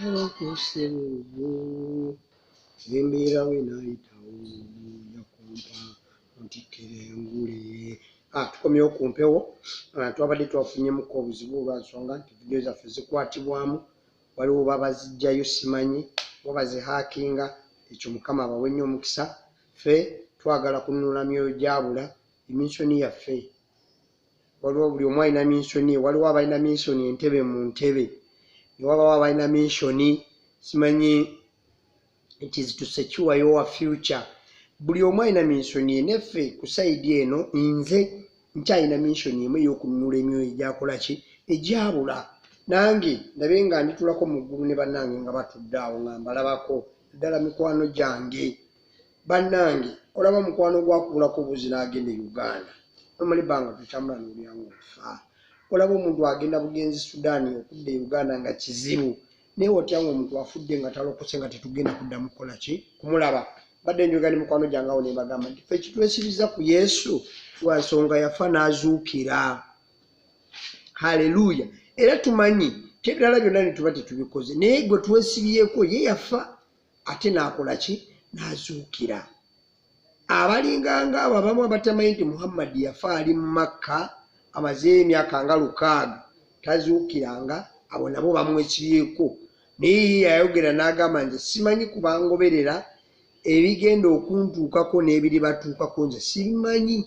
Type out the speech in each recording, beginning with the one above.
yakusebu embeera we nayitawo yakumpa ntikerengule. Tukomyewo ku mpewo. Twabadde twafunyemuko obuzibu olwansonga nti vidiyo zaffe zikwatibwamu, waliwo babazijjayo simanyi babazihakinga. Ekyo Mukama abawe nnyo omukisa. Ffe twagala kununula myoyo gyabula eminsoni yaffe. Waliwo buli omu alina minsoni, waliwo abalina minsoni entebe mu ntebe, newabawo abalina minsoni simanyi it is to secure your future. Buli omu alina minsoni ye. Neffe ku saidi eno nze nkyalina minsoni emu ey'okununula emyoyo egyakola ki egyabula. Nange ndabe nga nditulako mu ggulu ne bannange nga batudde awo nga mbalabako ddala mikwano gyange. Bannange olaba mukwano gwakubulako obuzi n'agenda e Uganda nomali banga tutambula n'olyango ofa. Olaba omuntu agenda bugenzi Sudan okudda e Uganda nga kizibu, naye otya ng'omuntu afudde nga talokose nga tetugenda kuddamu kukola ki kumulaba. Badde njoga ne mikwano gyange awo ne bagamba nti ffe kitwesiriza ku Yesu lwa nsonga yafa n'azuukira. Haleluya. Era tumanyi tebirala byonna ne tuba tetubikoze, naye gwe twesibyeko ye yafa ate n'akola ki n'azuukira. Abalinga ng'abo abamu abatamanyi nti Muhammad yafa ali mu Makka amaze emyaka nga 6 tazuukiranga, abo nabo bamwesibyeko. Naye ye yayogera n'agamba nti simanyi kubangoberera ebigenda okuntuukako n'ebiribatuukako nze sibimanyi.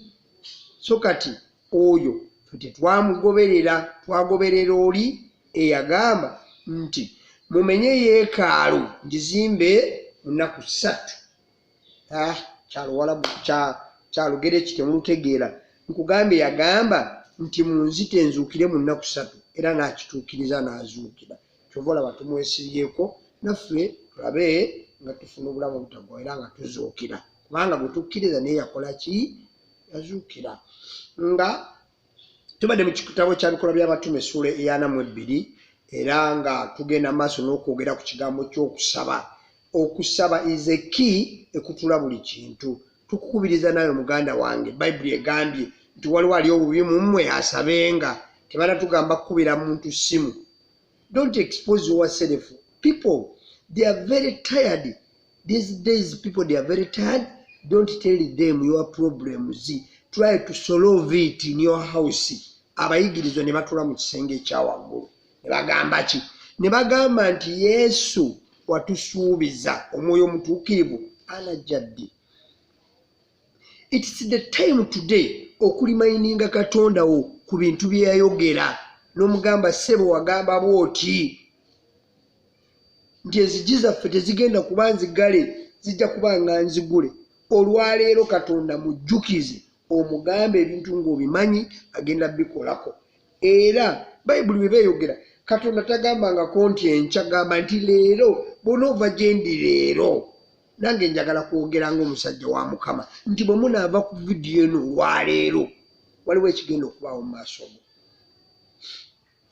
So kati oyo tetwamugoberera, twagoberera oli eyagamba nti mumenye yeekaalu ngizimbe mu nnaku 3. Kyalowalabu kyalugere kitemulutegeera. Nkugambye yagamba nti munzite nzuukire mu nnaku 3 era n'akituukiriza n'azuukira. Kyova olaba tumwesibyeko naffe tulabe nga tufuna obulamu obutaggwa era nga tuzuukira, kubanga bwe tukkiriza naye yakola ki yazuukira. Nga tubadde mu kitabo kya Bikolwa by'Abatume essuula eya 42 era nga tugenda maaso n'okwogera ku kigambo ky'okusaba. Okusaba is a key ekutula buli kintu. Tukukubiriza nayo muganda wange, Bayibuli egambye nti waliwo ali obubi mu mmwe asabenga. Tebana tugamba kukubira muntu simu. Don't expose yourself. People, they are very tired. These days people, they are very tired. Don't tell them your problems. Try to solve it in your house. Abayigirizwa ne batula mu kisenge ekyawaggulu ne bagamba ki? Ne bagamba nti Yesu watusuubiza omwoyo omutuukirivu anajja ddi. It's the time today okulimayininga Katonda wo ku bintu bye yayogera n'omugamba ssebo wagamba bw'oti nti enzigi zaffe tezigenda kuba nzigale, zijja kuba nga nzigule. Olwaleero Katonda mujjukize omugambe ebintu ng'obimanyi agenda bikolako. Era Bayibuli bwe beeyogera Katonda tagambangako nti enkya, gamba nti leero bw'onoova gye ndi leero. Nange njagala kwogera ng'omusajja wa Mukama nti bwe munaava ku vidiyo eno olwaleero waliwo ekigenda okubaawo mu maaso go.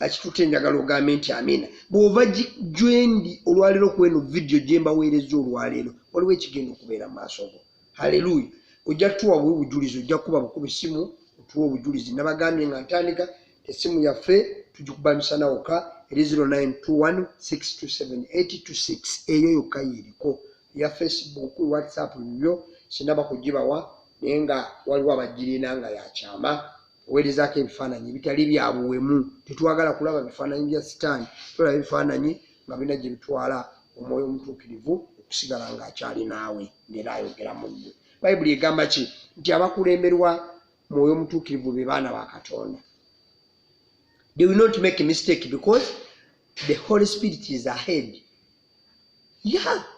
Akitutte njagala ogambe nti amiina. Bw'ova gyendi olwaleero ku eno vidiyo gye mbaweereza olwaleero waliwo ekigenda okubeera mu maaso go. Haleluya. Ojja tuwa obujulizi, ojja kuba bukuba essimu otuwa obujulizi. Nabagambye nga ntandika essimu yaffe tugikuba misana wokka eri 0921627826. Eyo yokka yeriko. Ya Facebook, WhatsApp bibyo sinaba kugibawa naye nga waliwo abagirina nga yakyama. Oweerezaako ebifaananyi bitali bya buwemu. Tetwagala kulaba bifaananyi bya sitaani, tulaba ebifaananyi nga birina gye bitwala omwoyo omutuukirivu okusigala ng'akyali naawe ng'era ayogera mu ggwe. Bayibuli egamba ki? Nti abakulemberwa mwoyo omutuukirivu be baana ba Katonda. They will not make a mistake because the Holy Spirit is ahead.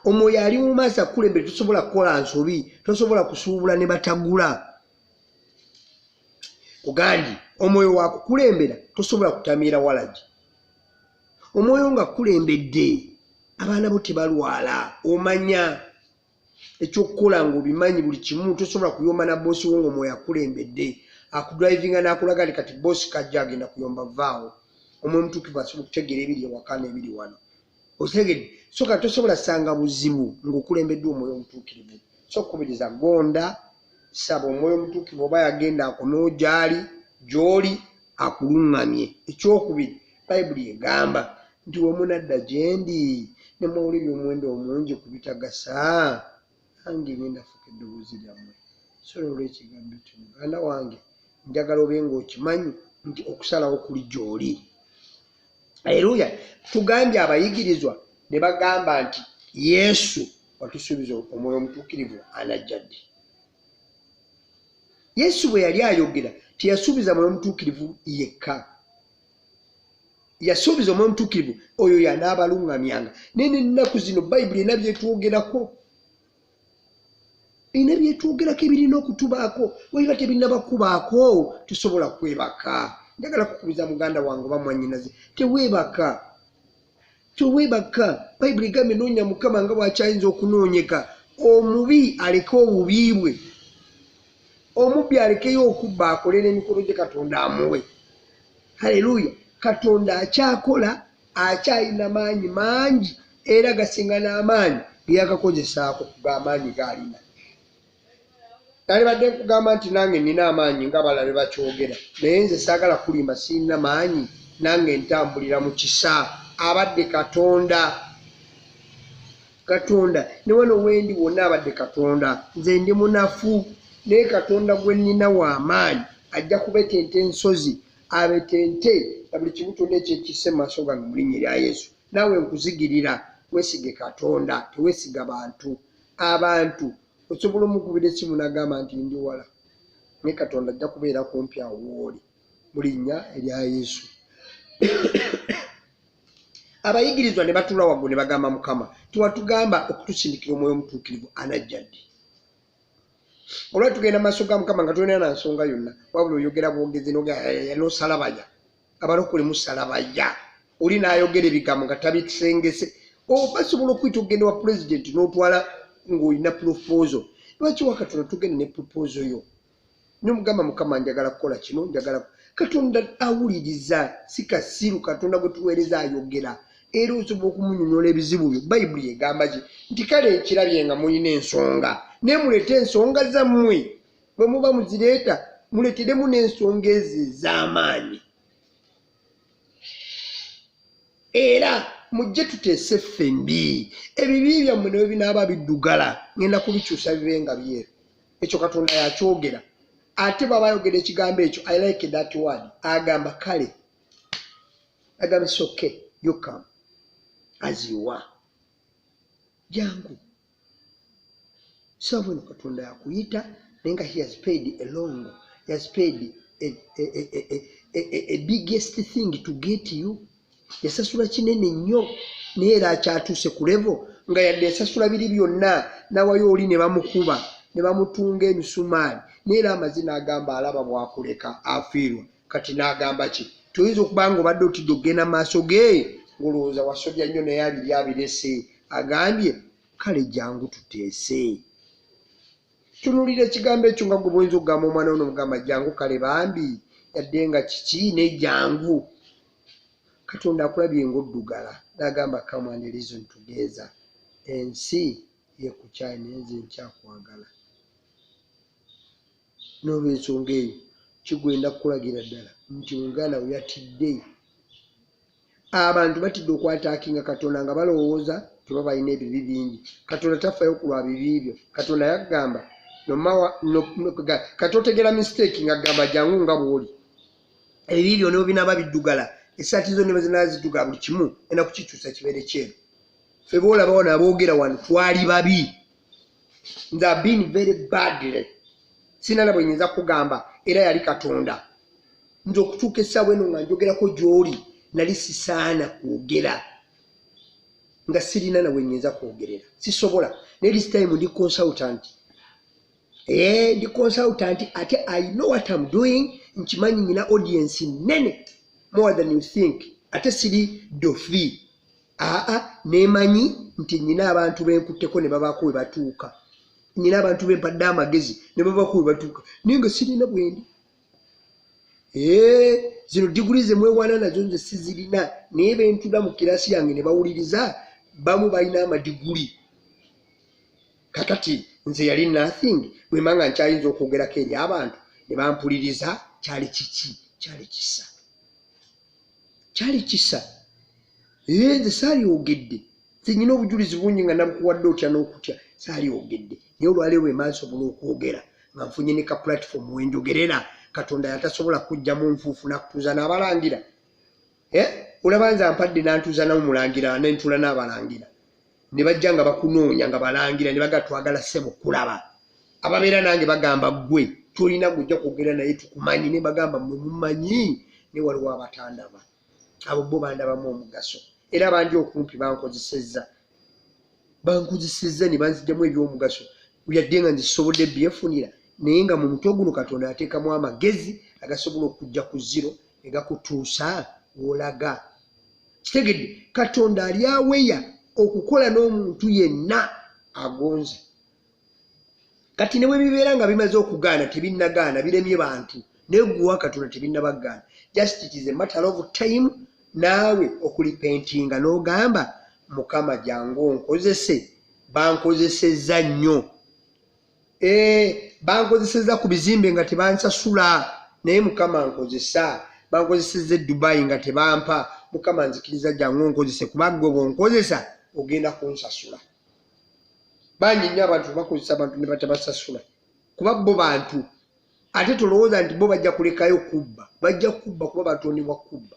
Omwoyo ali mu maaso akulembere. Tosobola kukola nsobi, tosobola kusuubula ne batagula. Kugandi omwoyo wakukulembera tosobola kutamiira walagi. Omwoyo nga kulembedde abaana bo tebalwala, omanya ekyokukola ng'obimanyi buli kimu. Tosobola kuyomba na boosi wo ng'omwoyo akulembedde akudrivinga n'akulaga kati boosi kajja agenda kuyomba vaawo. Omwoyo omutuukirivu asobola okutegeera ebiri ewaka n'ebiri wano. Otegedde so kati tosobola sanga buzibu ng'okulembeddwa omwoyo omutuukirivu. So kubiriza gonda saba omwoyo omutuukirivu oba yagenda akono gy'oli akuluŋŋamye. Ekyokubiri Bayibuli egamba nti wemunadda gyendi ne mwawulira omuwendo omungi ku bitagasa nange ngenda fuka eddoboozi lyammwe. So olw'ekigambo ekyo muganda wange njagala obe ng'okimanyi nti okusalawo kuli gy'oli. Aleluya. Tugambye abayigirizwa ne bagamba nti Yesu watusuubiza omwoyo omutuukirivu anajja ddi. Yesu bwe yali ayogera teyasuubiza mwoyo omutuukirivu yekka, yasuubiza omwoyo omutuukirivu oyo yanaabalungamyanga. Naye n'ennaku zino Bayibuli erina byetwogerako, erina byetwogerako ebirina okutubaako. Webiba tebinnabakubaako tusobola kwebaka. Njagala kukubiza muganda wange oba mwannyinaze, teweebaka, teweebaka. Bayibuli egambye noonya Mukama nga bw'akyayinza okunoonyeka. Omubi aleke obubi bwe, omubbi alekeyo okubba akole n'emikolo gye Katonda amuwe. Haleluya. Katonda akyakola, akyalina maanyi mangi era gasinga n'amaanyi ge yagakozesaako kug'amaanyi g'alina. Nalibadde nkugamba nti nange nina amaanyi ng'abalala bakyogera, naye nze saagala kulimba, sirina maanyi, nange ntambulira mu kisa. Abadde Katonda, Katonda ne wano wendi wonna abadde Katonda. Nze ndi munafu, naye Katonda gwe nnina w'amaanyi ajja kubetenta ensozi, abetente na buli kimu kyonna ekyekisse mu maaso gange mu linnya erya Yesu. Naawe nkuzigirira, weesige Katonda, teweesiga bantu. Abantu osobola omukubira essimu n'agamba nti ndi wala, naye Katonda ajja kubeera kumpi awo w'oli mu linnya erya Yesu. Abayigirizwa ne batuula waggulu ne bagamba Mukama, tiwatugamba okutusindikira omwoyo omutuukirivu anajja ddi? Olwa tugenda maaso ga Mukama nga tulina na nsonga yonna, wabula oyogera bwogezi n'osalabaya. Abalokole musalabaya. Oli n'ayogera ebigambo nga tabisengese. Basobola okuyita okugenda wa pulezidenti n'otwala ng'olina proposal. Lwaki wa Katonda tugenda ne proposal yo? N'omugamba Mukama njagala kukola kino, njagala Katonda awuliriza, si kasiru. Katonda gwe tuweereza ayogera. Era osobola okumunyonyola ebizibu byo. Bayibuli egamba ki? Nti kale nkirabye nga mulina ensonga, naye muleete ensonga zammwe. Bwe muba muzireeta muleeteremu n'ensonga ezo ez'amaanyi. Era mujje tuteese ffembi. Ebibi byammwe ne bwe binaaba biddugala, ngenda kubikyusa bibe nga byeru. Ekyo Katonda yakyogera. Ate baba ayogera ekigambo ekyo, I like that word. Agamba kale, agamba it's okay, you come as you are. Jangu. Sababu Katonda yakuyita, nenga he has paid a long, he has paid a biggest thing to get you. Yasasula kinene nnyo, naye era akyatuuse ku levo nga yadde yasasula biri byonna, nawayo oli ne bamukuba ne bamutunga emisumaali, naye era amazina agamba alaba bwakuleka afiirwa. Kati n'agamba ki? Tuyinza okuba nga obadde otidde okugenda maaso ge ng'olowooza wasobya nnyo naye abirese. Agambye kale jangu tuteese. Tunuulira ekigambo ekyo nga gwe bw'oyinza okugamba omwana wo n'omugamba jangu kale bambi, yadde nga kiki ne jangu. Katonda akulabye ng'oddugala n'agamba come and reason together. Ensi yekukyaye naye nze nkyakwagala. N'olw'ensonga eyo kigwenda kukulagira ddala nti Uganda we yatidde. Abantu batidde okwataakinga Katonda nga balowooza tuba balina ebibi bingi. Katonda tafayo ku lwa bibi byo. Katonda yagamba kati otegera mistake ng'agamba jangu nga bw'oli. Ebibi byo ne binaaba biddugala, essaati zo ne bwe zinaaba ziddugala, buli kimu enda kukikyusa kibeere kyeru. Ffe boolaba wano aboogera wano twali babi. Nze I've been very badly. Sina na bwe nnyinza kugamba era yali Katonda. Nze okutuuka essaawa eno nga njogerako gy'oli nali sisaana kwogera, nga sirina na bwe nnyinza kwogerera, sisobola. Naye this time ndi consultant. Ndi consultant ate I know what I'm doing. Nkimanyi nina audience nene more than you think. Ate siri dofi. Nemanyi nti nina abantu benkutteko ne babaako we batuuka. Nina abantu bempadde amagezi ne babaako we batuuka. Naye nga sirina bwendi. Zino diguli ze mwewaana nazo nze sizirina, naye bentula mu kiraasi yange ne bawuliriza bamu balina amadiguli. Kakati nze yali nothing, bwe manga nkyayinza okwogerako eri abantu ne bampuliriza. Kyali kiki? Kyali kisa. Kyali kisa. nze saali ogedde nze obujulizi bungi nga nabukuwadde otya n'okutya saali ogedde naye olwaleero emaaso bula okwogera nga nfunye ne ka platform wenjogerera Katonda yatasobola kujjamu nfuufu nakutuuza n'abalangira olaba nze ampadde n'antuuza n'omulangira n'entuula n'abalangira ne bajja nga bakunoonya nga balangira ne bagatwagala ssebo kulaba ababeera nange bagamba ggwe tolina gujja kwogera naye tukumanyi ne bagamba mmwe mumanyi ne waliwo abatandaba abo bo bandabamu omugaso era bangi okumpi bankozesezza ne banzigyamu ebyomugaso yadde nga nzisobodde byefunira naye nga mu mutwe guno Katonda yateekamu amagezi agasobola okujja ku ziro ne gakutuusa w'olaga kitegedde Katonda ali aweya okukola n'omuntu yenna agonza kati ne bwe bibeera nga bimaze okugaana tebinnagaana biremye bantu neguwa Katonda tebinnabagaana just it is a matter of time naawe okulipentinga n'ogamba Mukama jangu onkozese bankozesezza nnyo bankozesezza ku bizimbe nga tebansasula naye Mukama nkozesa bankozesezza Dubai nga tebampa Mukama nzikiriza jangu onkozese kuba gwe bwonkozesa ogenda kunsasula bangi nnyo abantu bakozesa abantu ne batabasasula kuba bo bantu ate tolowooza nti bo bajja kulekayo kubba bajja kubba kuba batondebwa kubba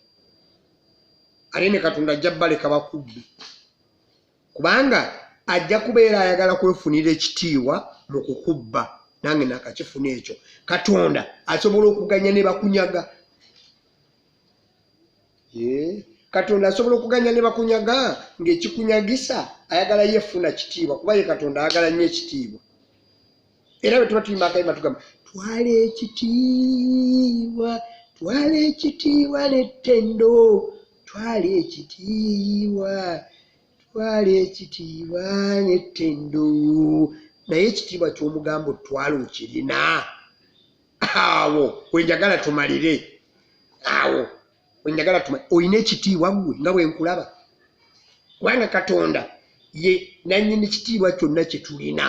ate ne Katonda ajja baleka bakubbi kubanga ajja kubeera ayagala kwefunira ekitiibwa mu kukubba nange nakakifuna ekyo Katonda asobola okuganya ne bakunyaga Katonda asobola okuganya ne bakunyaga ng'ekikunyagisa ayagala yefuna kitiibwa kuba ye Katonda ayagala nnyo ekitiibwa era bwe tuba tuyimba akayimba tugamba twala ekitiibwa n'ettendo twala ekitiibwa n'ettendo naye ekitiibwa ky'omugambo twala okirina awo wenjagala tumalire awo wenjagala tumalire olina ekitiibwa gwe nga bwe nkulaba kubanga Katonda ye nannyini ekitiibwa kyonna kye tulina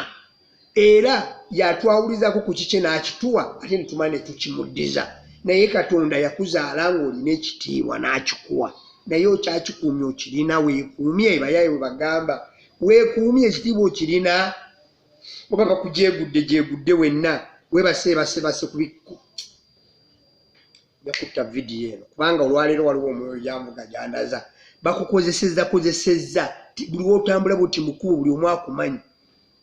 era yatwawulizaako ku kikye n'akituwa ate ne tumala ne tukimuddiza naye Katonda yakuzaala ng'olina ekitiibwa n'akikuwa naye okyakikuumye okirina weekuumye bayaye bwe bagamba weekuumye ekitiibwa okirina oba bakujeegudde wenna webase yakutta vidiyo eno kubanga olwaleero waliwo omwoyo gyanvuga gyandaza bakukozesezza buli wotambula buti mukubu buli omu akumanyi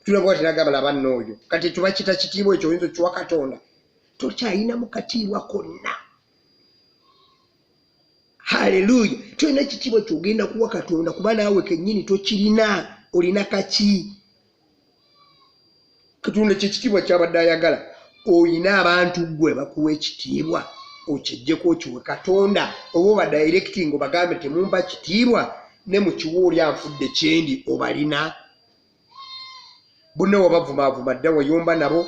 tulabwa tinagamba labannooyo kati tubakita kitiibwa ekyo oyinza okiwa Katonda tokyayina mu katiibwa konna haleluya tolina kitiibwa kyogenda kuwa Katonda kuba naawe kennyini tokirina olina kaki Katonda kyekitiibwa kyabadde ayagala oyina abantu gwe bakuwa ekitiibwa okyejjeko okiwe Katonda oba obadirecting obagambe temumpa kitiibwa ne mukiwa oli anfudde kyendi obalina bonna wabavumaavuma dda wayomba nabo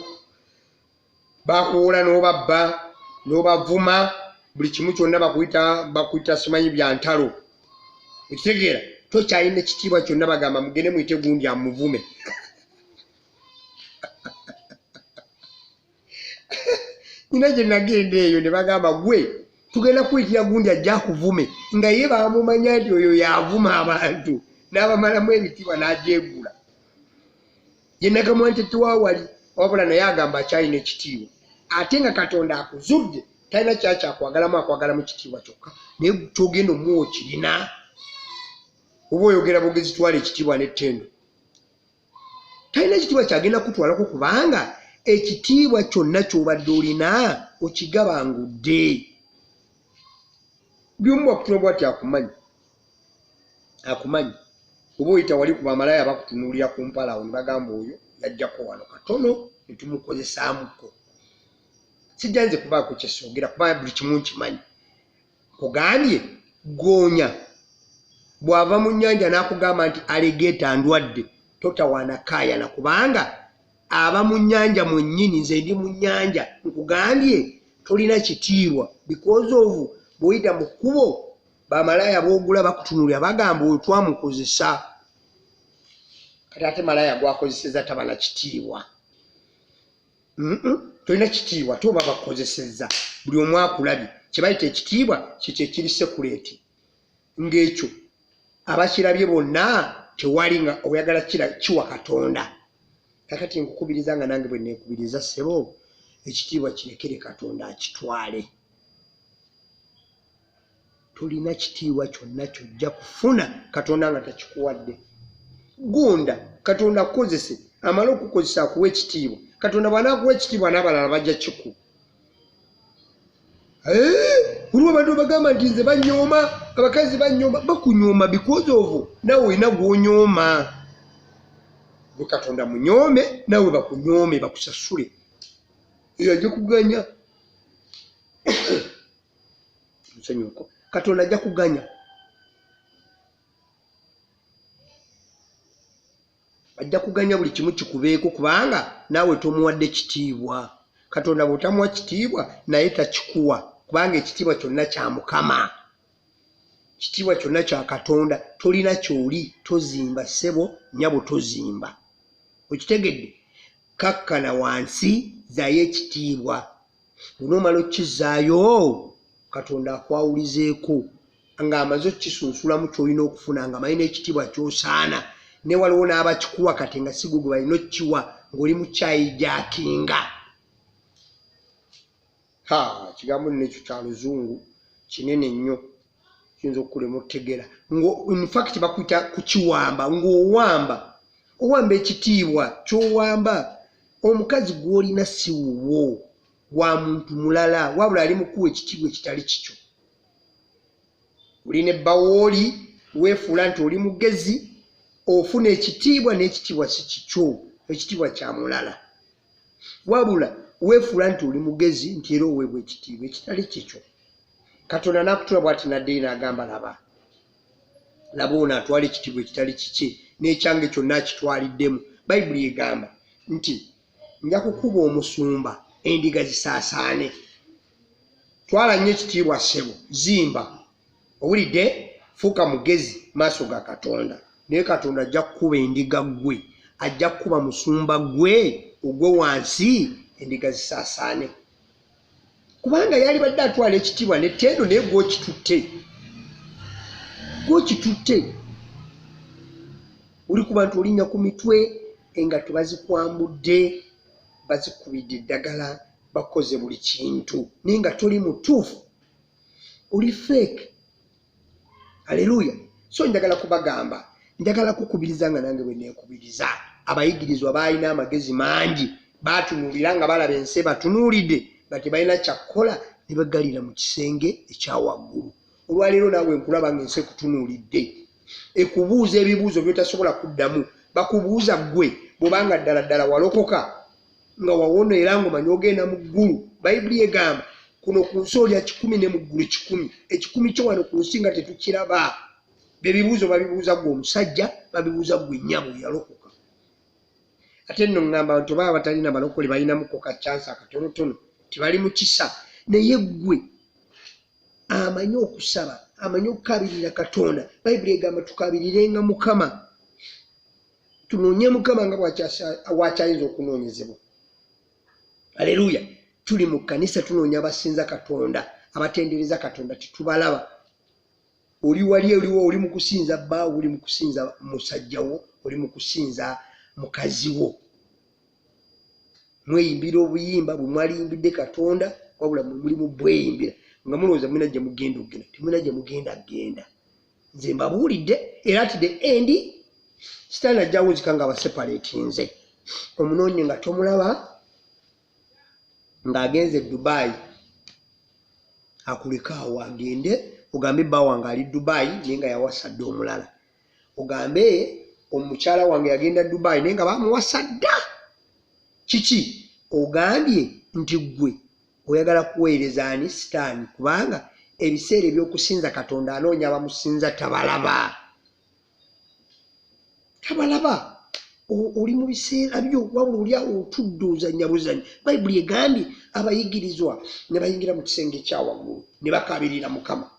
bakuwola n'obabba n'obavuma buli kimu kyonna bakuyita simanyi bya ntalo ekitegeera tokyalina ekitiibwa kyonna bagamba mugende muyite gundi amuvume nina gye nagenda eyo ne bagamba gwe tugenda kuyitira gundi ajja akuvume nga ye bamumanya nti oyo yavuma abantu n'abamalamu ebitiibwa n'ajeegula ye nagamwa nti tiwaawali wabula naye agamba akyalina ekitiibwa ate nga Katonda akuzudde talina akwagalamu kitiibwa kyokka naye kyogenda omuwa okirina oba oyogera bogezi twala ekitiibwa n'ettendo talina ekitiibwa kyagenda kutwalako kubanga ekitiibwa kyonna ky'obadde olina okigabangudde by'omu wakutunabwa ati akumanyi oba oyita wali ku bamalaya bakutunuulira ku mpalawo ne bagamba oyo yajjako wano katono ne tumukozesaamuko sijja nze kubaako kyesogera kuba buli kimu nkimanyi kugambye goonya bw'ava mu nnyanja n'akugamba nti alegeeta ndwadde totawaanakaayana kubanga aba mu nnyanja mwennyini nze ndi mu nnyanja nkugambye tolina kitiibwa because of bw'oyita mu kkubo bamalaya boogula bakutunuulira bagamba oyo twamukozesa kati ate malaya gwakozeseza tabana kitiibwa tolina kitiibwa toba bakozeseza buli omu akulabye kye bayita ekitiibwa kyekyo ekiri sekuleti ng'ekyo abakirabye bonna tewali nga oyagala kiwa Katonda. Kakati nkukubiriza nga nange bwe neekubiriza ssebo, ekitiibwa kirekere Katonda akitwale. Tolina kitiibwa kyonna kyojja kufuna Katonda nga takikuwadde. Gunda Katonda akozese, amala okukozesa akuwa ekitiibwa. Katonda bw'anaakuwa ekitiibwa n'abalala bajja kiku. Olwo abantu bagamba nti nze banyooma, abakazi banyooma. Bakunyooma because of naawe olina gw'onyooma. Gwe Katonda munyoome, naawe bakunyoome bakusasule. Ajja kuganya. Nsonyiwako. Katonda ajja kuganya. Ajja kuganya buli kimu kikubeeko kubanga naawe tomuwadde kitiibwa. Katonda bw'otamuwa kitiibwa naye takikuwa kubanga ekitiibwa kyonna kya Mukama. Kitiibwa kyonna kya Katonda. Tolina kyoli tozimba ssebo, nnyabo tozimba. Okitegedde? Kakkana wansi zaayo ekitiibwa. Bw'onoomala okkizaayo Katonda akwawulizeeko ng'amaze okkisunsulamu ky'olina okufuna nga malina ekitiibwa ky'osaana. Ne waliwo n'abakikuwa kati nga si gwe balina okkiwa ng'oli mu kyayijakinga. Kigambo nno ekyo kya Luzungu kinene nnyo, kiyinza okukulema okutegeera. In fact bakuyita kukiwamba, owamba ekitiibwa ky'owamba. Omukazi gw'olina si wuwo, wa muntu mulala, wabula ali mukuwa ekitiibwa ekitali kikyo. Olina ebbawooli, weefuula nti oli mugezi, ofuna ekitiibwa n'ekitiibwa si kikyo, ekitiibwa kya mulala. Wabula weefuula nti oli mugezi nti era oweebwa ekitiibwa ekitali kikyo. Katonda n'akutula bw'ati n'addeyo n'agamba laba ono atwala ekitiibwa ekitali kikye n'ekyange kyonna akitwaliddemu. Bayibuli egamba nti nja kukuba omusumba endiga zisaasaane. Twala nnyo ekitiibwa ssebo, zimba. Owulidde? Fuuka mugezi maaso ga Katonda. Naye Katonda ajja kukuba endiga ggwe, ajja kukuba musumba ggwe ogwe wansi, endiga zisaasaane. Kubanga yali badde atwala ekitiibwa n'ettendo naye gw'okitutte. Oli ku bantu olinnya ku mitwe engatto bazikwambudde, bazikubidde eddagala, bakoze buli kintu naye nga toli mutuufu, oli fake. Haleluya. So njagala kubagamba, njagala kukubiriza nga nange bwe neekubiriza. Abayigirizwa baalina amagezi mangi, baatunuulira nga balaba ensi batunuulidde nga tebalina kyakukola ne bagalira mu kisenge ekyawaggulu. Olwaleero naawe nkulaba ng'ensi ekutunuulidde, ekubuuza ebibuuzo by'otasobola kuddamu. Bakubuuza ggwe bw'obanga ddala ddala walokoka nga wawona era ng'omanyi ogenda mu ggulu. Bayibuli egamba kuno ku nsi olya 10 ne mu ggulu 10. 10 kyo wano ku nsi nga tetukiraba. Bye bibuuzo babibuuza ggwe omusajja, babibuuza ggwe nnyabo yalokoka. Ate nno ngamba nti baba batalina balokole balinamuko ka chance akatonotono, tibali mu kisa. Naye ggwe amanyi okusaba, amanyi okukabirira Katonda. Bayibuli egamba tukabirirenga Mukama, tunoonye Mukama nga bw'akyayinza okunoonyezebwa. Haleluya. Tuli mu kkanisa tunoonya abasinza Katonda, abatendereza Katonda tetubalaba. Oli wali oli mu kusinza bbaawo, oli mu kusinza musajja wo, oli mu kusinza mukazi wo. Mweyimbira obuyimba bwe mwaliyimbidde Katonda, wabula muli mu bweyimbira nga mulowooza mulina gye mugenda okugenda, temulina gye mugenda genda. Nze mbabuulidde era ati the end Sitaani ajja wunzika nga abaseparatinze. Omunoonyi nga tomulaba ng'agenze Dubai, akuleka awo agende. Ogambe bba wange ali Dubai naye nga yawasa dda omulala. Ogambe omukyala wange yagenda Dubai naye nga bamuwasa dda. Kiki? Ogambye nti ggwe oyagala kuweereza ani? Sitaani. Kubanga ebiseera eby'okusinza Katonda anoonya abamusinza tabalaba. Oli mu biseera byo wabula oli awo otudde ozannyabuzannya. Bayibuli egambye abayigirizwa ne bayingira mu kisenge ekyawaggulu ne bakabirira Mukama.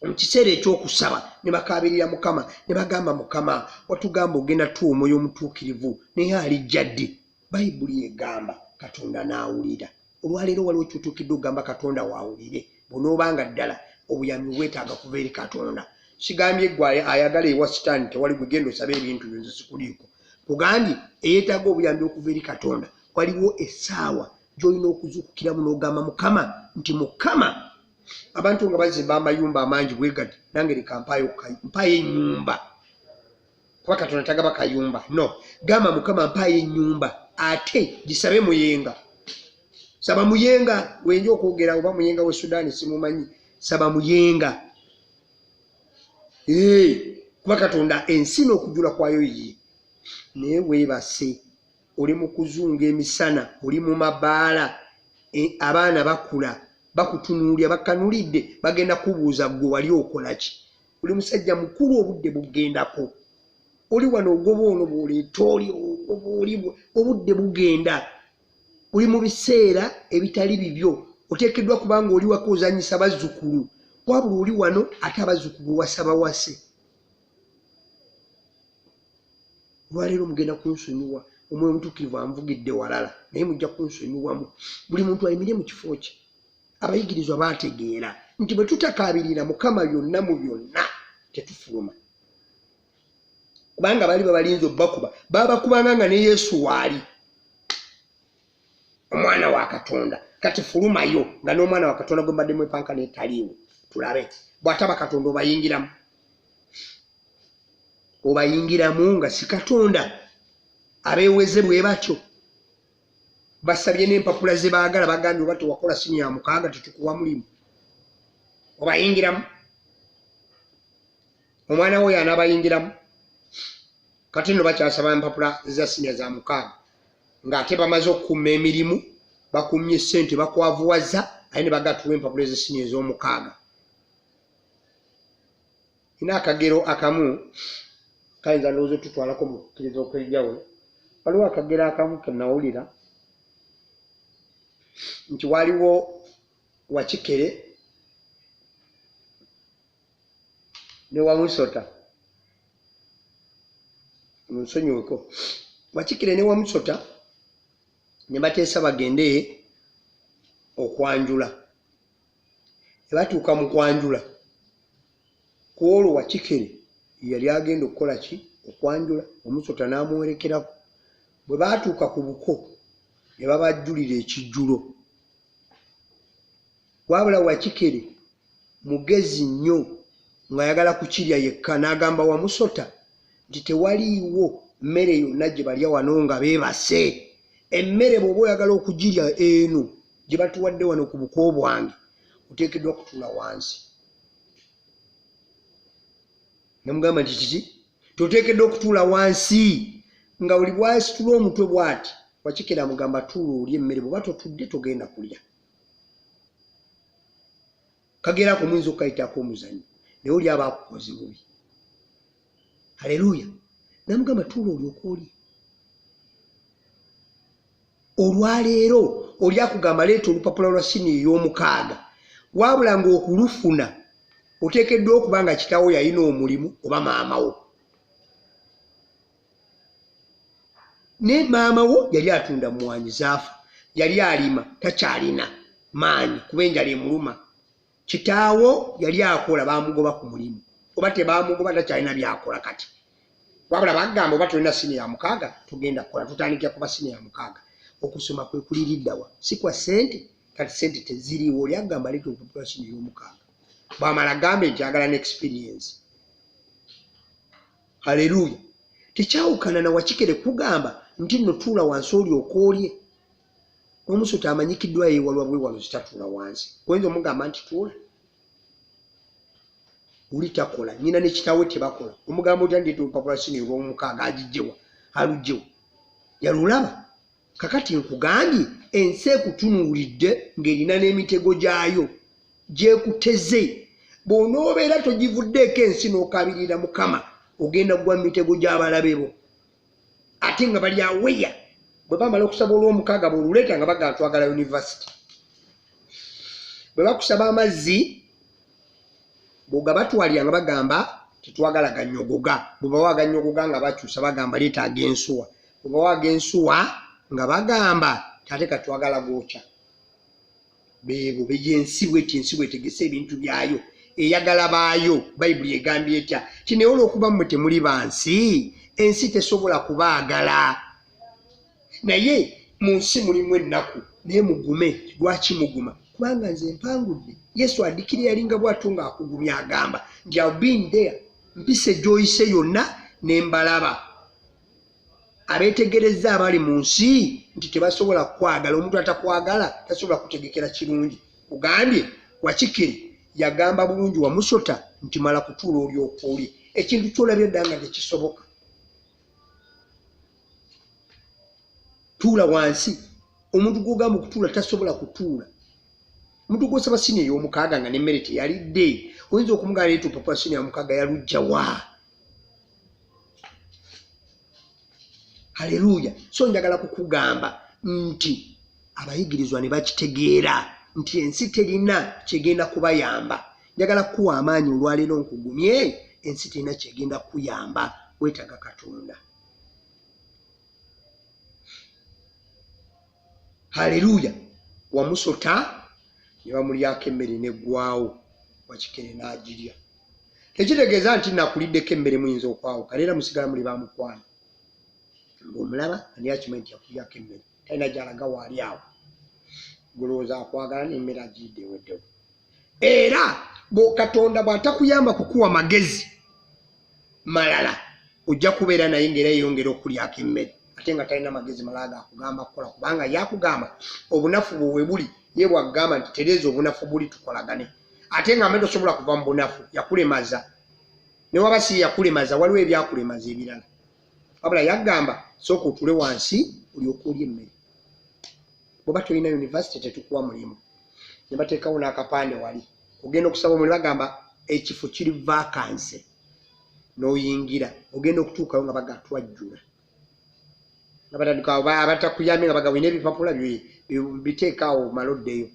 Mu kiseera ekyokusaba ne bakabirira Mukama ne bagamba Mukama, watugamba ogenda tuwa omwoyo omutuukirivu naye alijja ddi? Bayibuli egamba Katonda n'awulira. Olwaleero waliwo ky'otuukidde ogamba Katonda waawulire. Bw'onoobanga ddala obuyambi bwetaaga kuva eri Katonda. sigambye gwaye ayagala ewa sitaani tewali gwegenda osaba ebintu byonze sikuliiko kugambye eyeetaaga obuyambi okuva eri Katonda waliwo essaawa gy'olina okuzuukukiramu n'ogamba Mukama nti Mukama abantu nga bazimba amayumba amangi bwe gati nange leka mpayo ennyumba kuba Katonda tagaba kayumba no gamba Mukama mpayo ennyumba ate gisabe muyenga saba muyenga wenja okwogera oba muyenga we Sudaani simumanyi saba muyenga kuba Katonda ensi n'okujula kwayo ye naye weebase oli mu kuzunga emisana oli mu mabaala abaana bakula bakutunuulya bakanulidde bagenda kubuuza gwe wali okola ki oli musajja mukulu obudde bugendako oli wano ogoba ono bw'oleeta oli obudde bugenda oli mu biseera ebitali bibyo oteekeddwa kubanga oli wako ozanyisa bazzukulu wabula oli wano ate abazzukulu wasaba wase olwaleero mugenda kunsonyiwa omwoyo omutuukirivu anvugidde walala naye mujja kunsonyiwamu buli muntu ayimire mu kifo kye abayigirizwa baategeera nti bwe tutakaabirira Mukama byonna mu byonna tetufuluma kubanga bali babalinze obbakuba babakubanga nga ne Yesu waali omwana wa Katonda kati fulumayo nga n'omwana wa Katonda gwe mbaddemu epanka n'etaliiwo tulabe bw'ataba Katonda obayingiramu nga si Katonda abeeweze bwe batyo basabye n'empapula ze baagala bagambye oba tewakola siniya mukaaga tetukuwa mulimu obayingiramu omwana we y'anaabayingiramu kati nno bakyasaba empapula za siniya za mukaaga ng'ate bamaze okukuuma emirimu bakumye ssente bakwavuwaza aye ne bagatuwa empapula ez'essiniya ez'omukaaga ina akagero akamu kayinza ndowooza tutwalako mu kukkiriza okw'enjawulo waliwo akagero akamu ke nawulira nti waliwo Wakikere ne Wamusota munsonyiweko Wakikere ne Wamusota ne bateesa bagende okwanjula ebatuuka mu kwanjula ku olwo Wakikere yali agenda okukola ki okwanjula Wamusota n'amuwerekerako bwe baatuuka ku buko ne babajjulira ekijjulo wabula Wakikere mugezi nnyo ng'ayagala kukirya yekka n'agamba Wamusota nti tewaliiwo mmere yonna gye balya wano nga beebase emmere bw'oba oyagala okugirya eno gye batuwadde wano ku buko bwange oteekeddwa kutuula wansi namugamba nti kiki toteekeddwa okutuula wansi nga oli bw'asitula omutwe bw'ati Wakikere amugamba tuula olya emmere bw'oba totudde togenda kulya kagera ku muyinza okukayitako omuzannyo naye oli aba akukoze bubi haleluya namugamba tuula olyoka olye olwaleero oli akugamba leeta olupapula lwa siniya ey'omukaaga wabula ng'okulufuna oteekeddwa okuba nga kitaawo yalina omulimu oba maamawo ne maamawo yali atunda mmwanyi zaafa yali alima takyalina maanyi kuba enjala emuluma kitaawo yali akola baamugoba ku mulimu oba tebaamugoba takyalina byakola kati wabula bagamba oba tolina siniya ya mukaaga tugenda kukola tutandikira kuba siniya ya mukaaga okusoma kwe kuliriddawa si kwa ssente kati ssente teziriiwo oli agamba leeta olupapula siniya y'omukaaga bw'amala gambe nti agala ne experience haleluya tekyawukana na Wakikere kugamba nti nno tuula wansi olyoka olye Wamusota amanyikiddwa yeewalwa bwewalo zitatuula wansi oyinza omugamba nti tuula oli takola nnyina ne kitaawe tebakola omugamba otya ndeeta olupapula siniya olw'omukaaga agijjewa alugjewa yalulaba kakati nkugambye ensi ekutunuulidde ng'erina n'emitego gyayo gyekuteze bw'onoobeera togivuddeeko ensi n'okabirira Mukama ogenda kugwa mu mitego gy'abalabe bo ate nga bali aweya bwe bamala okusaba olw'omukaaga bw'oluleeta nga bagamba twagala yunivasite bwe bakusaba amazzi bw'ogabatwalira nga bagamba tetwagala ganyogoga bwe bawa ganyogoga nga bakyusa bagamba leeta ag'ensuwa bwe bawa ag'ensuwa nga bagamba ate katwagala gookya beebo byensi bweti ensi bwetegese ebintu byayo eyagala baayo bayibuli egambye etya kinaye olw'okuba mmwe temuli bansi ensi tesobola kubaagala naye mu nsi mulimu ennaku naye mugume lwaki muguma kubanga nze mpangudde yesu addikira yalinga bw'atyo ng'akugumya agamba nti I've been there mpise gy'oyise yonna ne mbalaba abeetegereza abali mu nsi nti tebasobola kwagala omuntu atakwagala tasobola kutegekera kirungi ugambye Wakikere yagamba bulungi wamusota nti mala kutuula olyoka oli ekintu ky'olabye dda nga tekisoboka tuula wansi omuntu gw'ogamba okutuula tasobola kutuula omuntu gw'osaba sini ey'omukaaga nga n'emmere teyalidde oyinza okumugamba leeta opapa sini ey'omukaaga yalujja wa haleluya so njagala kukugamba nti abayigirizwa ne bakitegeera nti ensi terina kyegenda kubayamba njagala kuwa amaanyi olwaleero nkugumye ensi terina kyegenda kuyamba weetaga Katonda haleluya wamusota ne bamulyako emmere neggwawo Wakikere n'agirya tekitegeeza nti nakuliddeko emmere muyinza okwawuka leera musigala muli bamukwano ng'omulaba ani akimanyi nti yakulyako emmere talina gy'alaga waali awo golowooza akwagala n'emmere agiridde eweddewo era Katonda bw'atakuyamba kukuwa magezi malala ojja kubeera naye ng'era yeyongera okulyako emmere ate nga talina magezi malala gakugamba kukola kubanga yakugamba obunafu bwe buli ye bwagamba nti tereeza obunafu buli tukolagane ate nga mme tosobola kuva mu bunafu yakulemaza ne waba si yakulemaza waliwo ebyakulemaza ebirala wabula yagamba sooka otuule wansi olyoka olya emmere bw'oba tolina yunivasite tetukuwa mulimu ne bateekawo n'akapande wali ogenda okusaba omulimu bagamba ekifo kiri vakanse n'oyingira ogenda okutuukayo nga bagatwajjula abatakuyambye nga bagawina ebipapula biteekaawo maloddeyo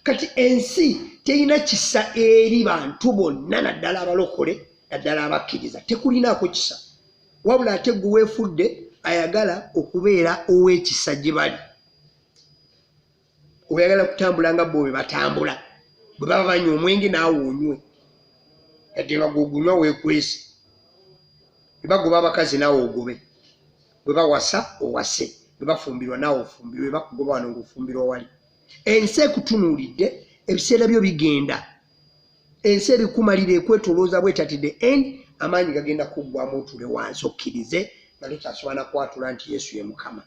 kati ensi terina kisa eri bantu bonna naddala abalokole naddala abakkiriza tekulinaako kisa wabula ate gwe weefudde ayagala okubeera ow'ekisa gye bali oyagala kutambula nga bo bwe batambula bwe baba banywa omwenge naawe onywe yadde nga gwogunywa weekwese bwe bagoba abakazi naawe ogobe bwe bawasa owase bwe bafumbirwa naawe ofumbirwe bwe bakugoba wano ng'ofumbirwa wali ensi ekutunuulidde ebiseera byo bigenda ensi ebikumalira ekwetolooza bwetati the end amaanyi gagenda kuggwamu otuule wansi okkirize nga tokyasobola nakwatula nti Yesu ye Mukama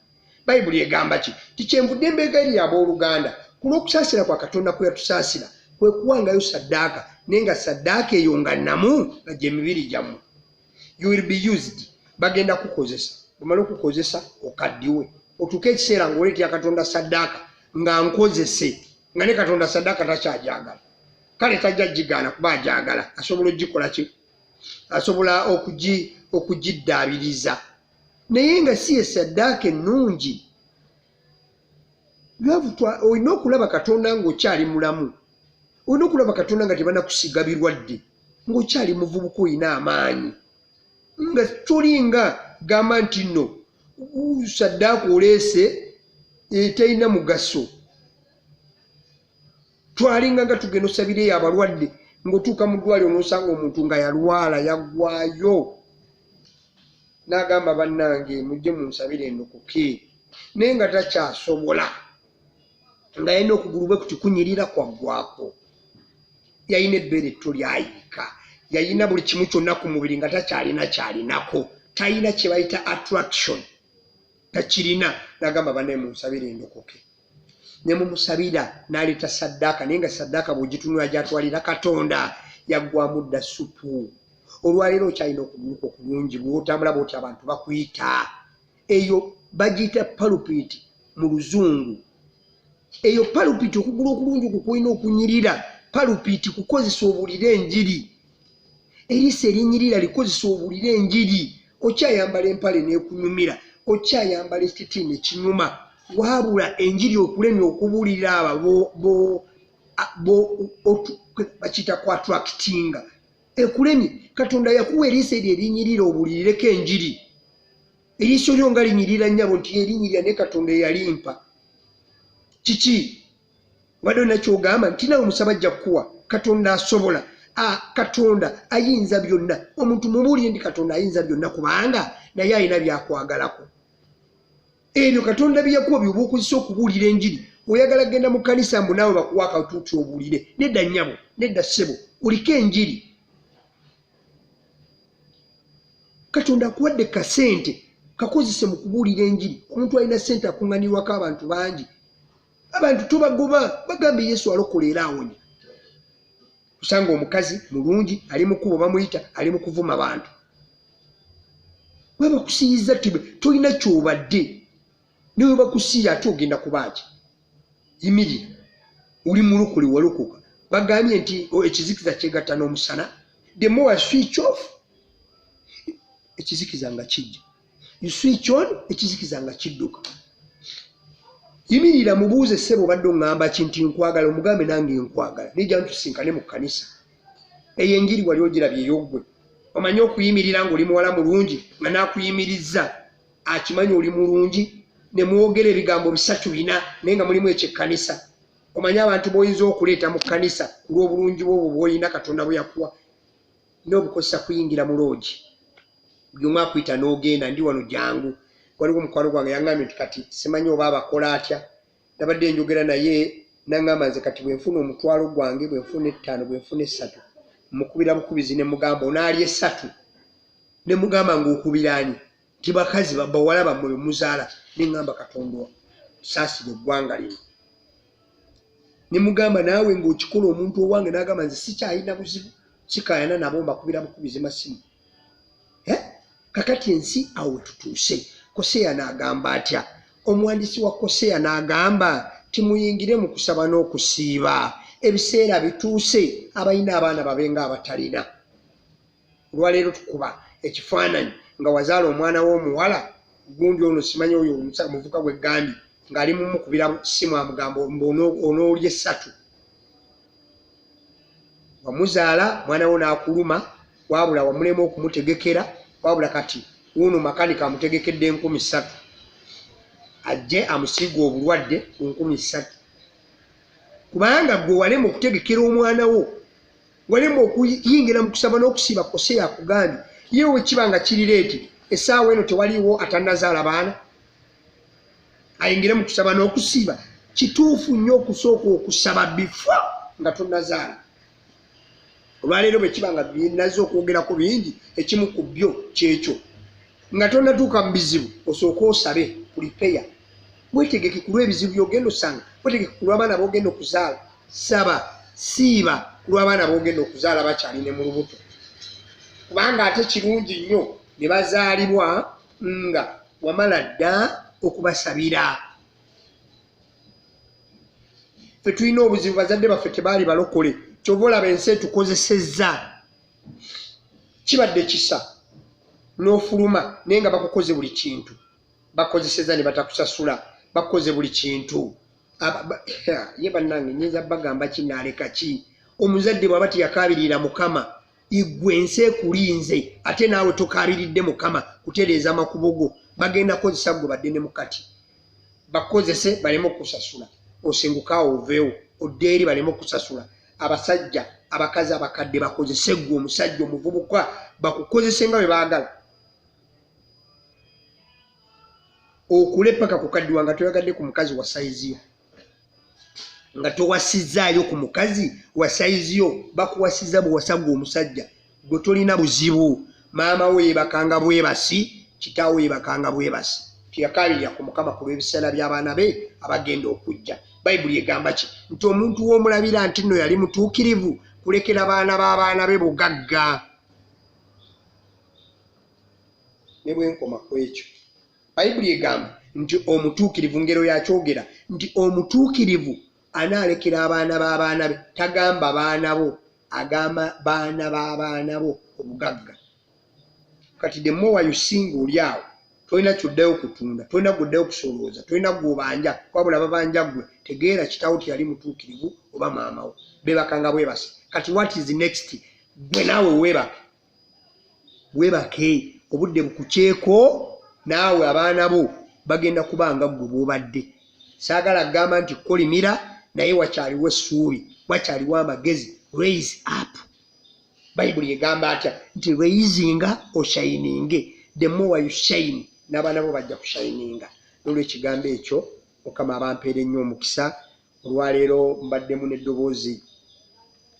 bayibuli egamba ki tikyenvudde embeega eri abooluganda ku lw'okusaasira kwa Katonda kwe yatusaasira kwe kuwangayo saddaaka naye nga saddaaka eyo nga namu nga gye mibiri gyammwe you will be used bagenda kukozesa bwemala okukozesa okaddiwe otuuke ekiseera ng'oleetera Katonda saddaaka nga nkozese nga ne Katonda saddaaka takyajagala kale tajja gigaana kuba ajagala asobola ogikola ki asobola okugiddaabiriza naye nga si esaddaaka ennungi olina okulaba Katonda ng'okyali mulamu olina okulaba Katonda nga tebanakusiga birwadde ng'okyali muvubuka olina amaanyi nga tolinga gamba nti nno saddaaka oleese terina mugaso twalinga nga tugenda osabireyo abalwadde ng'otuuka mu ddwaliro n'osanga omuntu nga yalwala yaggwayo n'agamba bannange mujje munsabire endokoke naye nga takyasobola nga yalina okugulu bwe kuti kunyirira kwaggwako yalina ebbeere etto lyayika yalina buli kimu kyonna ku mubiri nga takyalina kyalinako talina kye bayita attraction takirina n'agamba bannaye munsabire endokoke ne mumusabira n'aleeta saddaaka naye nga saddaaka bw'ogitunula gy'atwalira Katonda yaggwamu dda supu olwaleero okyalina okuguluka okulungi bw'otambula bw'oti abantu bakuyita eyo bagiyita palupiti mu luzungu eyo palupiti okugulu okulungi kukulina okunyirira palupiti kukozesa obulira enjiri eriisa erinyirira likozesa obulira enjiri okyayambala empale n'ekunyumira okyayambala ekiti ne kinyuma wabula enjiri okulemya okubuulira abo bakiyita ku attractinga ekulemye Katonda yakuwa eriisa eryo erinnyirira obulirireko enjiri eriiso lyo nga linyirira nnyabo nti erinyirira ne Katonda eyalimpa kiki wadde olina kyogamba nti nawe omusaba ajja kukuwa Katonda asobola Katonda ayinza byonna. Omuntu mubulire ndi Katonda ayinza byonna kubanga naye alina byakwagalako. Ebyo Katonda byakuwa byoba okozesa okubuulira enjiri. Oyagala genda mu kkanisa mbu naawe bakuwa akatuuti obuulire. Nedda nnyabo, nedda ssebo, oliko enjiri. Katonda akuwadde kasente kakozese mu kubuulira enjiri. Omuntu alina ssente akuŋŋanirwako abantu bangi. Abantu tobagoba bagambe Yesu alokola era awonya. Kusanga omukazi mulungi ali mu kubo bamuyita ali mu kuvuma abantu. Baba kusiyiza tibe tolina kyobadde. Niwe bakusiya ate ogenda kubaaki. Yimirira. Uli mulokole walokoka. Bagambye nti ekizikiza kyegatta n'omusana. The more I switch off, ekizikiza nga kijja. You switch on, ekizikiza nga kidduka. Yimirira mubuuze ssebo badde oŋŋamba kinti nkwagala omugambe nange nkwagala. Nijja ntusinkane mu kkanisa. Eyo enjiri wali ogirabye ey'oggwe. Omanyi okuyimirira ng'oli muwala mulungi nga naakuyimirizza akimanyi oli mulungi ne mwogera ebigambo 3-4 naye nga mulimu ekyekkanisa. Omanyi abantu b'oyinza okuleeta mu kkanisa ku lw'obulungi bw'obwo bw'olina Katonda bwe yakuwa n'obukozesa kuyingira mu loogi. Buli omu akuyita n'ogenda ndi wano jangu. Waliwo omukwano gwange yaŋŋambye nti kati simanyi oba abakola atya. Nabadde njogera naye n'aŋŋamba nze kati bwe nfuna omutwalo gwange bwe nfuna 5 bwe nfuna 3 mukubira bukubizi ne mugamba onaali 3 ne mugamba ng'okubira ani nti bakazi bawala bammwe be muzaala ne ŋŋamba Katonda saasira eggwanga lino. Ne mugamba naawe ng'okikola omuntu owange n'agamba nze sikyalina buzibu sikaayana nabo mbakubira bukubizi masimu. Kakati ensi awo tutuuse. Koseya n'agamba atya? Omuwandiisi wa Koseya n'agamba timuyingire mu kusaba n'okusiiba. Ebiseera bituuse abalina abaana babenga abatalina. Olwaleero tukuba ekifaananyi nga wazaala omwana w'omuwala gundi ono simanyi oyo omuvuka gwe Gandi ng'ali mumukubira simu amugamba onoolye 3. Wamuzaala mwana wo n'akuluma wabula wamulema okumutegekera wabula kati uno makanika amutegekedde 3,000 ajje amusiiga obulwadde 3,000 kubanga gwe walema okutegekera omwana wo walema okuyingira mu kusaba n'okusiiba Koseya akugambye yewe kibanga kirireeti essaawa eno tewaliwo atannazaala baana ayingire mu kusaba n'okusiiba. Kituufu nnyo okusooka okusaba bifo nga tonnazaala. Olwaleero bwe kibanga binaze okwogerako bingi ekimu ku byo kyekyo nga tonnatuuka mu bizibu osooka osabe pulipeya. Weetegeke ku lw'ebizibu by'ogenda osanga, weetegeke ku lw'abaana b'ogenda okuzaala. Saba siiba ku lw'abaana b'ogenda okuzaala bakyali ne mu lubuto. Kubanga ate kirungi nnyo ne bazaalibwa nga wamala dda okubasabira. Ffe tulina obuzibu bazadde baffe tebaali balokole. Kyova olaba ensi etukozesezza. Kibadde kisa n'ofuluma naye nga bakukoze buli kintu. Bakozesezza ne batakusasula. Bakoze buli kintu. Ye bannange nnyinza bagamba kinaaleka ki? Omuzadde bw'aba teyakaabirira Mukama igwe ensi ekulinze ate naawe tokaabiridde Mukama kutereeza makubo go. Bagenda kozesa gwe badde ne mukati. Bakozese baleme okusasula. Osengukaawo oveewo odde eri baleme okusasula. Abasajja abakazi abakadde bakozese gwe omusajja omuvubuka bakukozese nga bwe baagala. Okule paka kukaddiwa nga toyagadde ku mukazi wa sayiziyo. Nga towasizaayo ku mukazi wa sayiziyo bakuwasiza buwasagwa omusajja. Gwe tolina buzibu. Maama we yeebakanga bwebasi, kitaawe yeebakanga bwebasi. Tiyakaabirira ku Mukama ku lw'ebiseera by'abaana be abagenda okujja. Bayibuli egamba ki? Nti omuntu w'omulabira nti nno yali mutuukirivu kulekera baana b'abaana be bugagga. Ne bwe nkoma ku ekyo. Bayibuli egamba nti omutuukirivu ngero yakyogera nti omutuukirivu anaalekera abaana b'abaana be. Tagamba baana bo, agamba baana b'abaana bo obugagga. Kati the more you sing oli awo tolina kyoddayo kutunda, tolina gwoddayo kusolooza, tolina gw'obanja wabula babanja gwe. Tegeera kitaawo teyali mutuukirivu oba maama wo. Beebakanga bwebasi. Kati what is next? Gwe naawe weebake. Weebake obudde bukukyeko naawe abaana bo bagenda kubanga gwe bw'obadde. Saagala gamba nti kolimira naye wakyaliwo essuubi, wakyaliwo amagezi. Raise up. Bayibuli egamba atya nti lweyizinga oshayininge, the more you shine n'abaana bo bajja kushayininga. N'olwekigambo ekyo Mukama abampeera ennyo omukisa. Olwaleero mbaddemu n'eddoboozi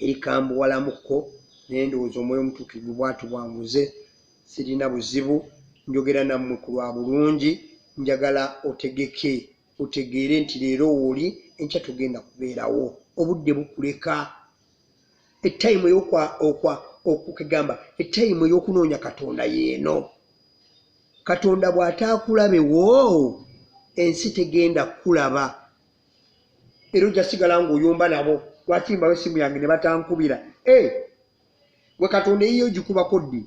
erikambuwalamukko naye ndowooza Omwoyo Omutuukirivu bw'atubwanguze. Sirina buzibu, njogera nammwe ku lwa bulungi. Njagala otegeke, otegeere nti leero wooli, enkya tugenda kubeerawo. Obudde bukuleka. Etayimu okugamba etayimu ey'okunoonya Katonda yeeno. Katonda bw'ataakulabewo ensi tegenda kulaba. Era ojja sigala ng'oyomba nabo. Lwaki mbawo essimu yange ne batankubira? Gwe Katonda eyiyo gikubako ddi?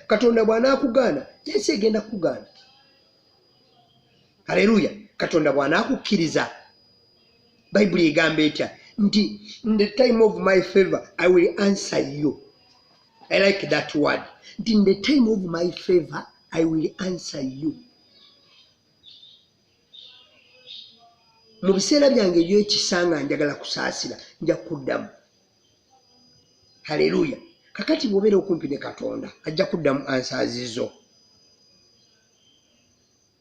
Katonda bw'anaakugaana ensi egenda kukugaana. Haleluya. Katonda bw'anaakukkiriza, Bayibuli egamba etya nti in the time of my favor I will answer you. I like that word. Nti in the time of my favor I will answer you. Mu biseera byange eby'ekisanga njagala kusaasira, nja kuddamu. Haleluya. Kakati bw'obeera okumpi ne Katonda ajja kuddamu ansaazizo.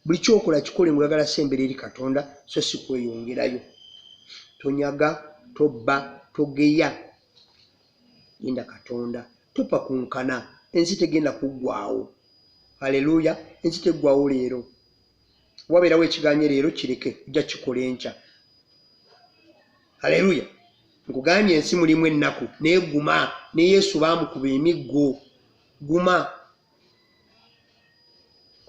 Buli kyokola kikole ng'oyagala sembera eri Katonda, so si kweyongerayo. Tonyaga, tobba, togeya. Linda Katonda. Topa kunkana. Ensi tegenda kuggwaawo. Haleluya. Ensi teggwaawo leero. Wabeerawo ekigaanye leero kireke, ojja kikola enkya. Haleluya. Nkugambye ensi mulimu ennaku naye guma. Ne Yesu baamukuba emiggo. Guma.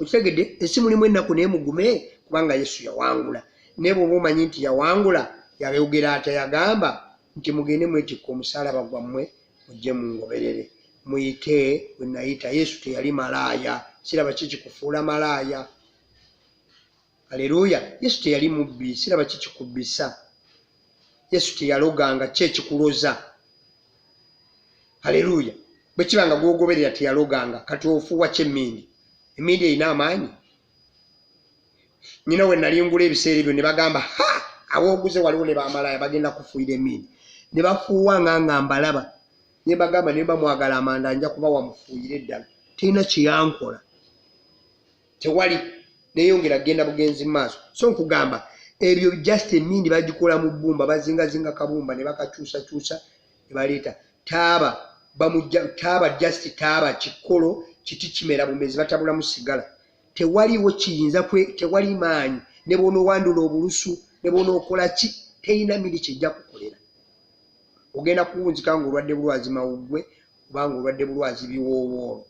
Okitegedde? Ensi mulimu ennaku naye mugume kubanga Yesu yawangula. Naye bw'oba omanyi nti yawangula, yayogera ate yagamba nti mugende mwetikka omusaalaba gwammwe mujje mungoberere. Muyite bwe nayita. Yesu teyali malaaya. Siraba kikufuula malaaya. Haleluya. Yesu teyali mubbi. Siraba kikubbisa. Yesu teyaloganga, kye kikuloza. Haleluya. Bwe kibanga gwogoberera teyaloganga. Kati ofuuwa kyemmindi. Emmindi erina amaanyi. Nyina we nalingula ebiseera ebyo ne bagamba abooguze waliwo ne bamalaaya bagenda kufuuyira emmindi. Ne bafuuwa nga mbalaba. Ne bagamba ne bamwagala amanda nja kuba wamufuuyira eddala. Terina kyeyankola. Tewali. Neyongera genda bugenzi maaso. So nkugamba ebyo just emmindi bagikola mu bbumba, bazingazinga kabumba ne bakakyusakyusa ne baleeta taaba. Taaba just taaba kikolo kiti kimera bumezi batabulamu sigala. Tewaliwo kiyinza tewali maanyi. Ne bw'onoowandula obulusu ne bw'onookola ki terina miri kijja kukolera. Ogenda kuwunzika ng'olwadde bulwazi mawuggwe kubanga olwadde bulwazi biwoowoolo.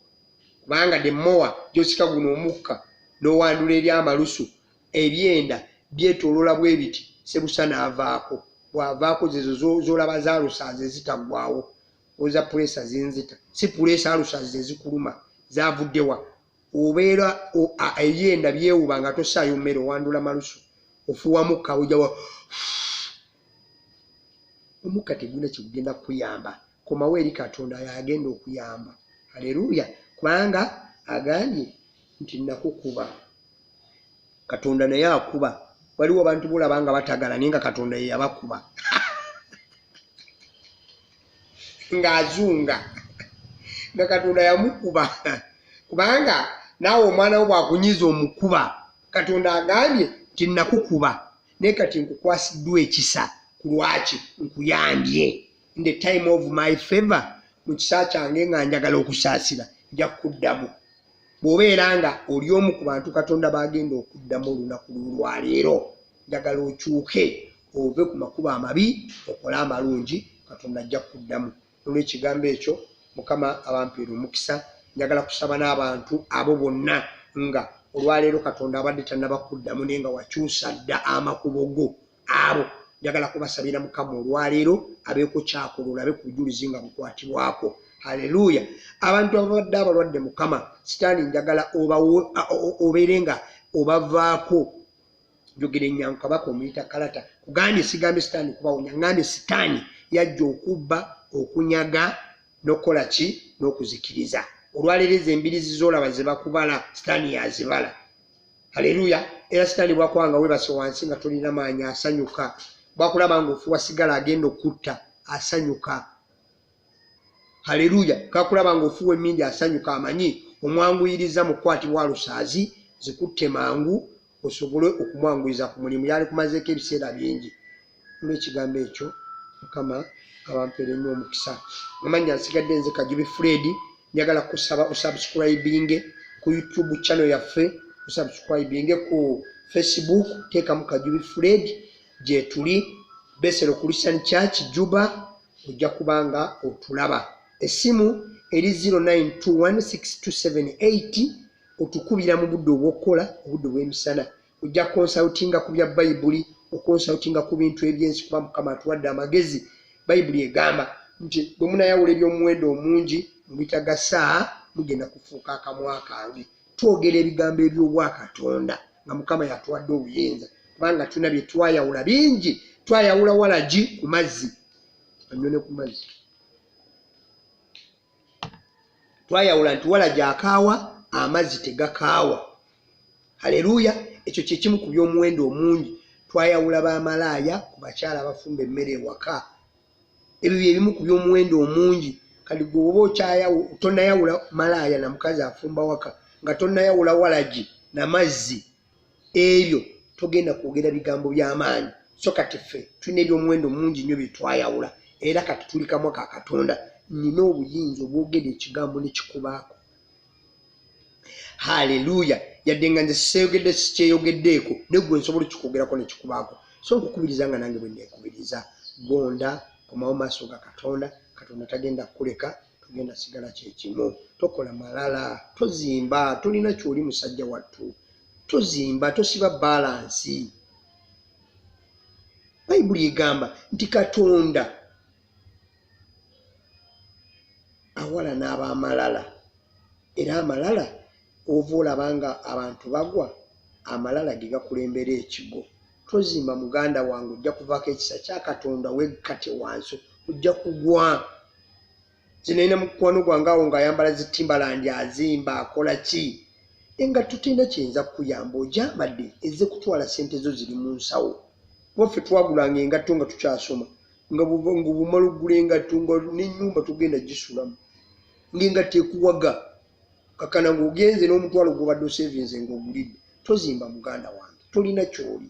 Kubanga the more gy'osika guno omukka n'owandula eri amalusu ebyenda byetoolola bwe biti sebusana avaako. Bw'avaako zezo z'olaba zaalusaaze zitaggwaawo. Oza puleesa zinzita. Si puleesa alusaaze zezikuluma. Zaavuddewa. Obeera ebyenda byewuba nga tosaayo mmere owandula malusu. Ofuuwa mukka ojjawa. Omukka teguna kigenda kuyamba. Komawo eri Katonda yagenda okuyamba. Haleluya. Kubanga agambye nti nakukuba. Katonda naye akuba. Waliwo abantu bulaba nga batagala naye nga Katonda ye yabakuba. Ng'azunga. Nga Katonda yamukuba. Kubanga naawe omwana wo bw'akunyiza omukuba. Katonda agambye nti nakukuba. Naye kati nkukwasiddwa ekisa. Ku lwaki nkuyambye. In the time of my favor. Mu kisa kyange nga njagala okusaasira. Nja kuddamu. Bw'obeera nga oli omu ku bantu Katonda bagenda okuddamu olunaku lwaleero, njagala okyuke ove ku makubo amabi okole amalungi, Katonda ajja kuddamu. Olw'ekigambo ekyo Mukama abampeera omukisa. Njagala kusaba n'abantu abo bonna nga olwaleero Katonda abadde tannabakuddamu naye nga wakyusa dda amakubo go abo. Njagala kubasabira Mukama olwaleero abeeko kyakola olabe ku bujulizi nga bukwatibwako. Haleluya. Abantu abadde abalwadde Mukama sitaani njagala obeere nga obavaako. Njogera Nnyankabaka omuyita Kalata. Kugambye sigambye sitaani kubawonya. Ngambye sitaani yajja okubba, okunyaga, n'okukola ki? N'okuzikiriza. Olwaleero embirizi z'olaba ze bakubala sitaani yazibala. Haleluya. Era sitaani bw'akwanga weebase wansi nga tolina maanyi asanyuka. Bw'akulaba ng'ofuuwa sigala agenda okutta asanyuka. haleluya kakulaba ng'ofuwa emmingi asanyuka amanyi omwanguyiriza mu kukwatibwa lusaazi zikutte mangu osobole okumwanguyiriza ku mulimu yali kumazeeko ebiseera bingi olw'ekigambo ekyo mukama abampeera ennyo omukisa amannya nsigadde nze Kajubi Fred njagala kusaba osubscribinge ku YouTube channel yaffe osubscribinge ku Facebook teekamu Kajubi Fred gye tuli Bessero Christian Church Juba ojja kubanga otulaba esimu eri 09216278 otukubira mu budde obw'okukola obudde bw'emisana ojja konsultinga ku bya Bayibuli okonsultinga ku bintu ebyensi kuba Mukama atuwadde amagezi Bayibuli egamba nti bwe munayawula eby'omuwendo omungi mu bitagasa mugenda kufuuka akamwa kange twogera ebigambo eby'obwakatonda nga Mukama yatuwadde obuyinza kubanga tulina bye twayawula bingi twayawula walagi ku mazzi anyone ku mazzi twayawula nti walagi akaawa amazzi tegakaawa haleluya ekyo kye kimu ku by'omuwendo omungi twayawula b'amalaaya ku bakyala abafumba emmere ewaka ebyo bye bimu ku by'omuwendo omungi kali gwe oba tonnayawula malaaya na mukazi afumba waka nga tonnayawula walagi na mazzi ebyo togenda kwogera bigambo by'amaanyi so kati ffe tulina eby'omuwendo mungi nnyo bye twayawula era kati tuli kamwa ka Katonda nina obuyinza obwogera ekigambo ne kikubaako haleluya yadde nga nze siyogedde sikyeyogeddeeko negwe nsobola okikwogerako ne kikubaako so nkukubiriza nga nange bwe neekubiriza gonda komawo maaso ga Katonda Katonda tagenda kukuleka tugenda sigala kyekimu tokola malala tozimba tolina kyoli musajja wattu tozimba tosiba balansi Bayibuli egamba nti Katonda awala n'ab'amalala era amalala ova olabanga abantu bagwa amalala ge gakulembera ekigo tozimba muganda wange ojja kuvaako ekisa kya Katonda wekkate wansi ojja kugwa zinayina mukwano gwange awo ng'ayambala zitimbalandi azimba akola ki engatto tulina kiyinza kukuyamba ojambadde ezze kutwala ssente zo ziri mu nsawo waffe twagulanga engatto nga tukyasoma nga bumala oggula engatto nga n'ennyumba tugenda gisulamu ng'engatto ekuwaga kakana ng'ogenze n'omutwalo gw'obadde osevinze ng'ogulidde tozimba muganda wange tolina kyoli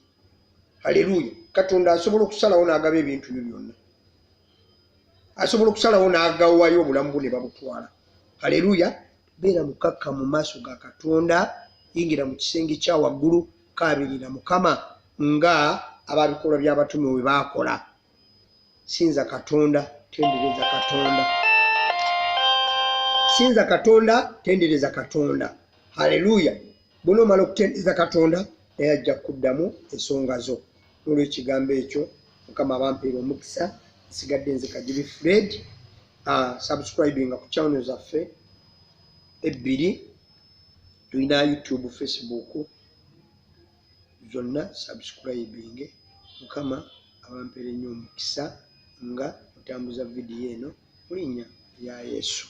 haleluya Katonda asobola okusalawo n'agaba ebintu byo byonna asobola okusalawo n'agawayo obulamu bwo ne babutwala haleluya beera mukakka mu maaso ga Katonda yingira mu kisenge kya waggulu kaabirira Mukama nga ababikolwa by'abatume bwe baakola sinza Katonda tendereza Katonda sinza Katonda tendereza Katonda haleluya bw'onomala okutendereza Katonda naye ajja kuddamu ensonga zo n'olw'ekigambo ekyo Mukama abampeera omukisa nsigadde nze Kajubi Fred subscribinga ku channel zaffe ebbiri tulina YouTube Facebook zonna subscribinge Mukama abampeera ennyo omukisa nga mutambuza vidiyo eno mu linnya lya Yesu.